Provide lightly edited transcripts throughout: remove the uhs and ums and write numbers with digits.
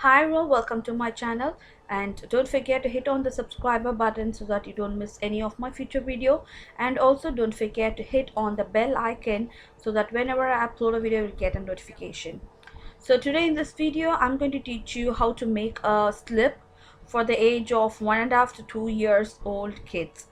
Hi everyone, welcome to my channel, and don't forget to hit on the subscriber button so that you don't miss any of my future video, and also don't forget to hit on the bell icon so that whenever I upload a video you'll get a notification. So today in this video I'm going to teach you how to make a slip for the age of 1.5 to 2 years old kids.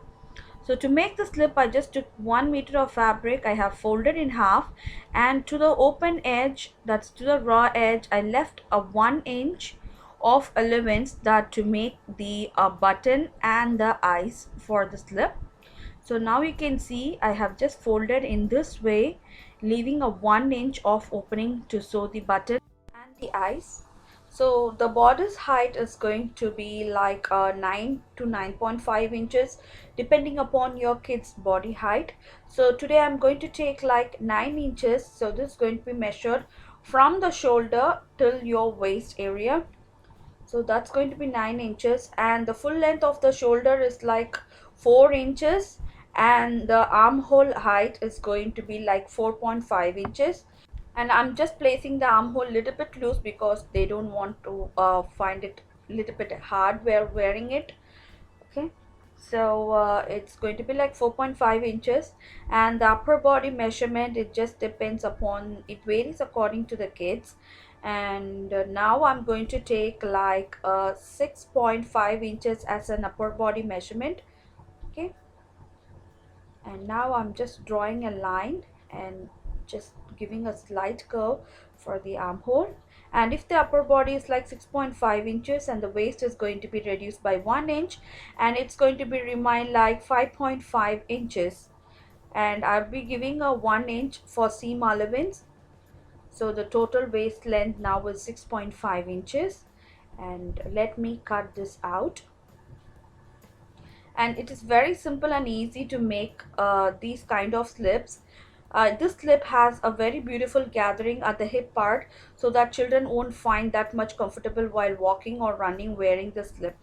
So to make the slip, I just took 1 meter of fabric. I have folded in half, and to the open edge, that's to the raw edge, I left a 1 inch of allowance that to make the button and the eyes for the slip. So now you can see I have just folded in this way, leaving a 1 inch of opening to sew the button and the eyes. So the bodice height is going to be like 9 to 9.5 inches depending upon your kid's body height. So today I'm going to take like 9 inches. So this is going to be measured from the shoulder till your waist area. So that's going to be 9 inches, and the full length of the shoulder is like 4 inches, and the armhole height is going to be like 4.5 inches. And I'm just placing the armhole little bit loose because they don't want to find it little bit hard while wearing it. Okay, so it's going to be like 4.5 inches, and the upper body measurement, it just depends upon, it varies according to the kids. And now I'm going to take like 6.5 inches as an upper body measurement. Okay, and now I'm just drawing a line and just giving a slight curve for the armhole. And if the upper body is like 6.5 inches and the waist is going to be reduced by 1 inch, and it's going to be remain like 5.5 inches, and I'll be giving a 1 inch for seam allowance. So the total waist length now is 6.5 inches, and let me cut this out. And it is very simple and easy to make these kind of slips. This slip has a very beautiful gathering at the hip part so that children won't find that much comfortable while walking or running wearing the slip.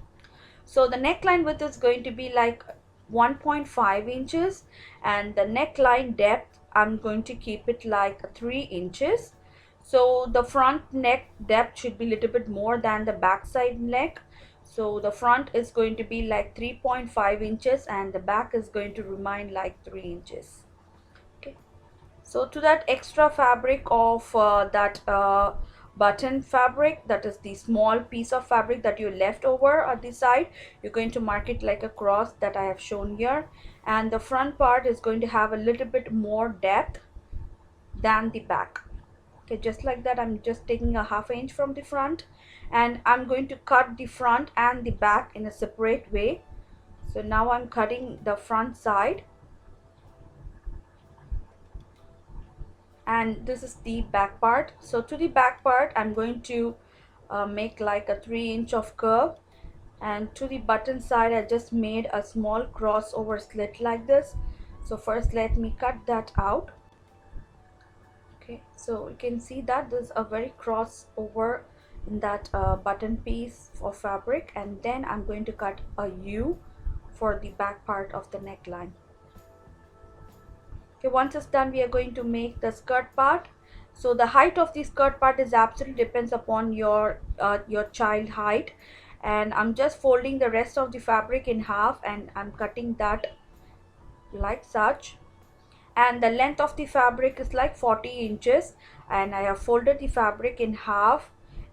So the neckline width is going to be like 1.5 inches, and the neckline depth I'm going to keep it like 3 inches. So the front neck depth should be a little bit more than the back side neck. So the front is going to be like 3.5 inches and the back is going to remain like 3 inches. Okay, so to that extra fabric of that button fabric, that is the small piece of fabric that you left over at the side, you're going to mark it like a cross that I have shown here. And the front part is going to have a little bit more depth than the back. Okay, just like that, I'm just taking a half inch from the front, and I'm going to cut the front and the back in a separate way. So now I'm cutting the front side, and this is the back part. So to the back part I'm going to make like a 3 inch of curve, and to the button side I just made a small crossover slit like this. So first let me cut that out. Okay, so you can see that there's a very crossover in that button piece of fabric, and then I'm going to cut a U for the back part of the neckline. Okay, once it's done, we are going to make the skirt part. So the height of the skirt part is absolutely depends upon your child height, and I'm just folding the rest of the fabric in half and I'm cutting that like such. And the length of the fabric is like 40 inches, and I have folded the fabric in half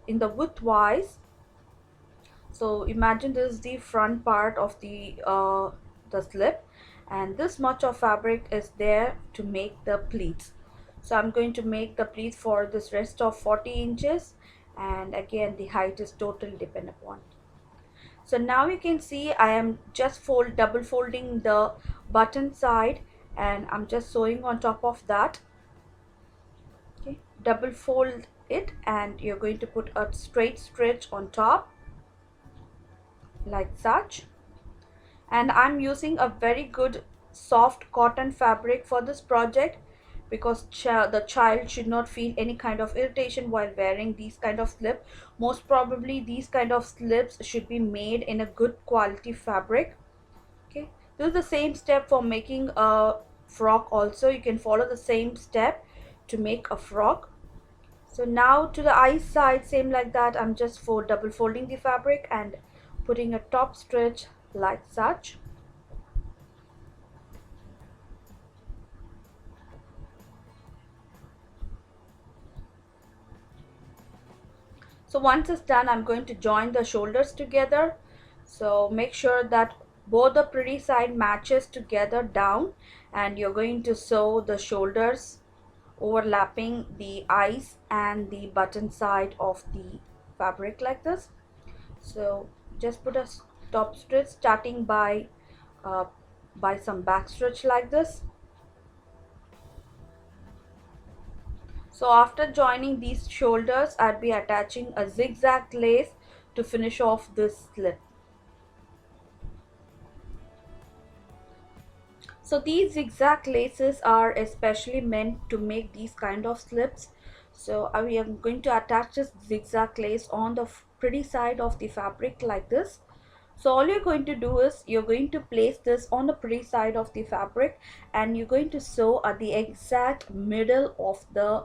in the widthwise. So imagine this is the front part of the slip, and this much of fabric is there to make the pleats. So I'm going to make the pleats for this rest of 40 inches, and again the height is totally depend upon. So now you can see I am just double folding the button side, and I'm just sewing on top of that. Okay, double fold it, and you're going to put a straight stitch on top like such. And I'm using a very good soft cotton fabric for this project because the child should not feel any kind of irritation while wearing these kind of slip. Most probably these kind of slips should be made in a good quality fabric. Okay, this is the same step for making a frock also. You can follow the same step to make a frock. So now to the eye side, same like that, I'm just double folding the fabric and putting a top stitch like such. So once it's done, I'm going to join the shoulders together. So make sure that both the pretty side matches together down, and you're going to sew the shoulders overlapping the eyes and the button side of the fabric like this. So just put a top stitch starting uh, by some back stitch like this. So after joining these shoulders, I'd be attaching a zigzag lace to finish off this slip. So these zigzag laces are especially meant to make these kind of slips. So we are going to attach this zigzag lace on the pretty side of the fabric like this. So all you're going to do is you're going to place this on the pretty side of the fabric, and you're going to sew at the exact middle of the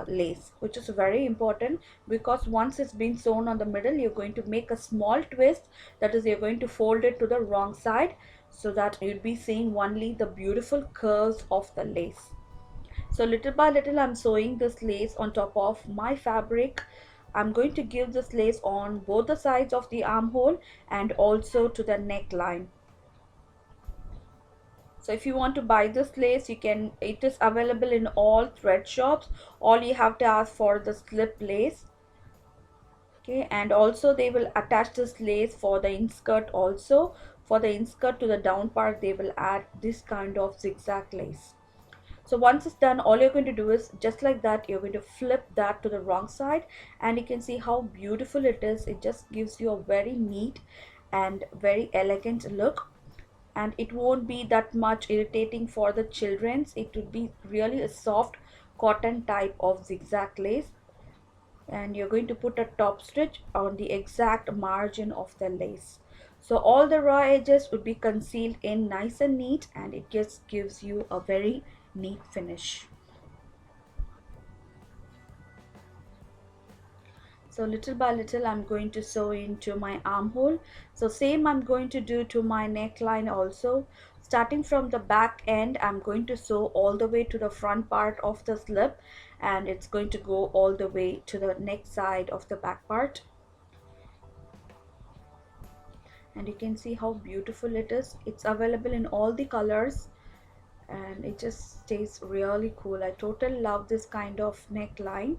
lace, which is very important, because once it's been sewn on the middle, you're going to make a small twist, that is, you're going to fold it to the wrong side, so that you'll be seeing only the beautiful curves of the lace. So little by little, I'm sewing this lace on top of my fabric. I'm going to give this lace on both the sides of the armhole and also to the neckline. So if you want to buy this lace, you can, it is available in all thread shops. All you have to ask for the slip lace. Okay, and also they will attach this lace for the inskirt also. For the inskirt to the down part, they will add this kind of zigzag lace. So once it's done, all you're going to do is just like that, you're going to flip that to the wrong side, and you can see how beautiful it is. It just gives you a very neat and very elegant look, and it won't be that much irritating for the children's. It would be really a soft cotton type of zigzag lace, and you're going to put a top stitch on the exact margin of the lace. So all the raw edges would be concealed in nice and neat, and it just gives you a very neat finish. So little by little, I'm going to sew into my armhole. So same I'm going to do to my neckline also. Starting from the back end, I'm going to sew all the way to the front part of the slip, and it's going to go all the way to the neck side of the back part. And you can see how beautiful it is. It's available in all the colors, and it just stays really cool. I totally love this kind of neckline.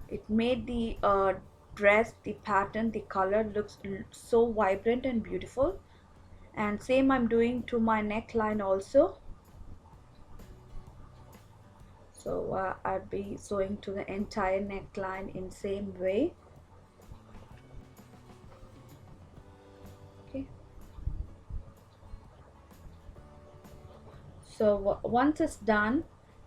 It made the dress, the pattern, the color looks so vibrant and beautiful. And same I'm doing to my neckline also. So I'll be sewing to the entire neckline in same way. Okay, so once it's done,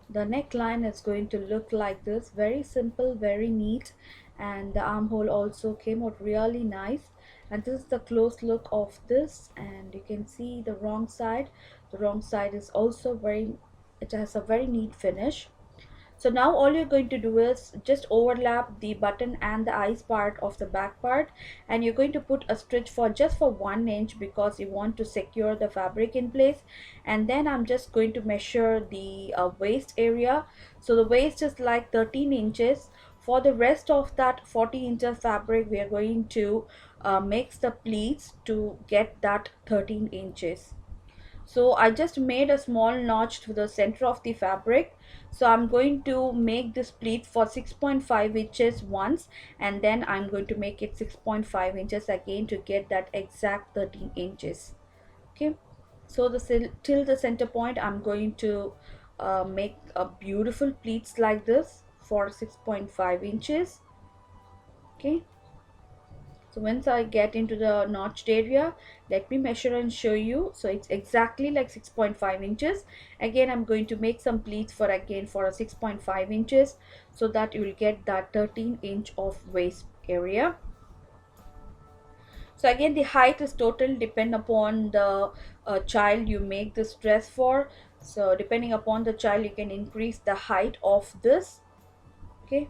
the neckline is going to look like this, very simple, very neat, and the armhole also came out really nice. And this is the close look of this, and you can see the wrong side. The wrong side is also very, it has a very neat finish. So now all you're going to do is just overlap the button and the eyes part of the back part, and you're going to put a stitch for just for 1 inch, because you want to secure the fabric in place. And then I'm just going to measure the waist area. So the waist is like 13 inches. For the rest of that 40 inches fabric, we are going to mix the pleats to get that 13 inches. So I just made a small notch to the center of the fabric. So I'm going to make this pleat for 6.5 inches once, and then I'm going to make it 6.5 inches again to get that exact 13 inches. Okay, so till the center point, I'm going to make a beautiful pleats like this for 6.5 inches. Okay, so once I get into the notched area, let me measure and show you. So it's exactly like 6.5 inches. Again, I'm going to make some pleats for again for a 6.5 inches, so that you will get that 13-inch of waist area. So again, the height is totally depend upon the child you make this dress for. So depending upon the child, you can increase the height of this. Okay,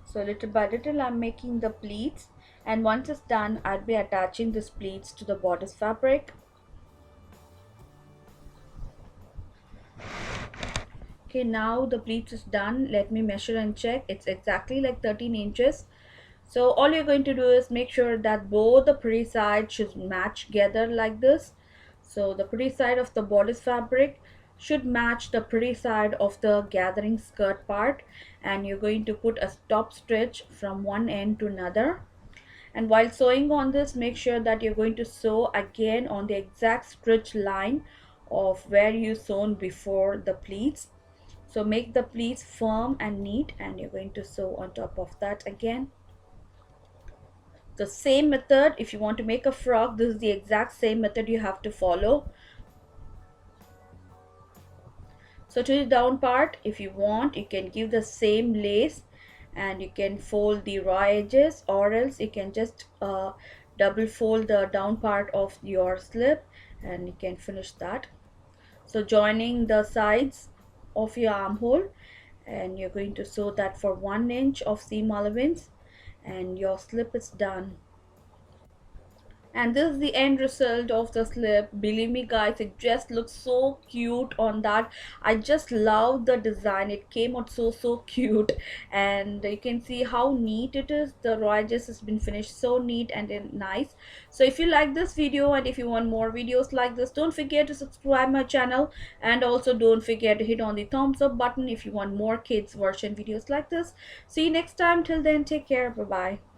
So little by little I'm making the pleats, and once it's done I'll be attaching these pleats to the bodice fabric. Okay, now the pleats is done. Let me measure and check. It's exactly like 13 inches. So all you're going to do is make sure that both the pretty sides should match together like this. So the pretty side of the bodice fabric should match the pretty side of the gathering skirt part, and you're going to put a top stitch from one end to another. And while sewing on this, make sure that you're going to sew again on the exact stitch line of where you sewn before the pleats. So make the pleats firm and neat, and you're going to sew on top of that again. The same method, if you want to make a frock, this is the exact same method you have to follow. So to the down part, if you want, you can give the same lace and you can fold the raw edges, or else you can just double fold the down part of your slip and you can finish that. So joining the sides of your armhole, and you're going to sew that for 1 inch of seam allowance, and your slip is done. And this is the end result of the slip. Believe me guys, it just looks so cute on that. I just love the design. It came out so cute, and you can see how neat it is. The raw edges has been finished so neat and nice. So if you like this video and if you want more videos like this, don't forget to subscribe my channel, and also don't forget to hit on the thumbs up button if you want more kids version videos like this. See you next time. Till then, take care. Bye bye.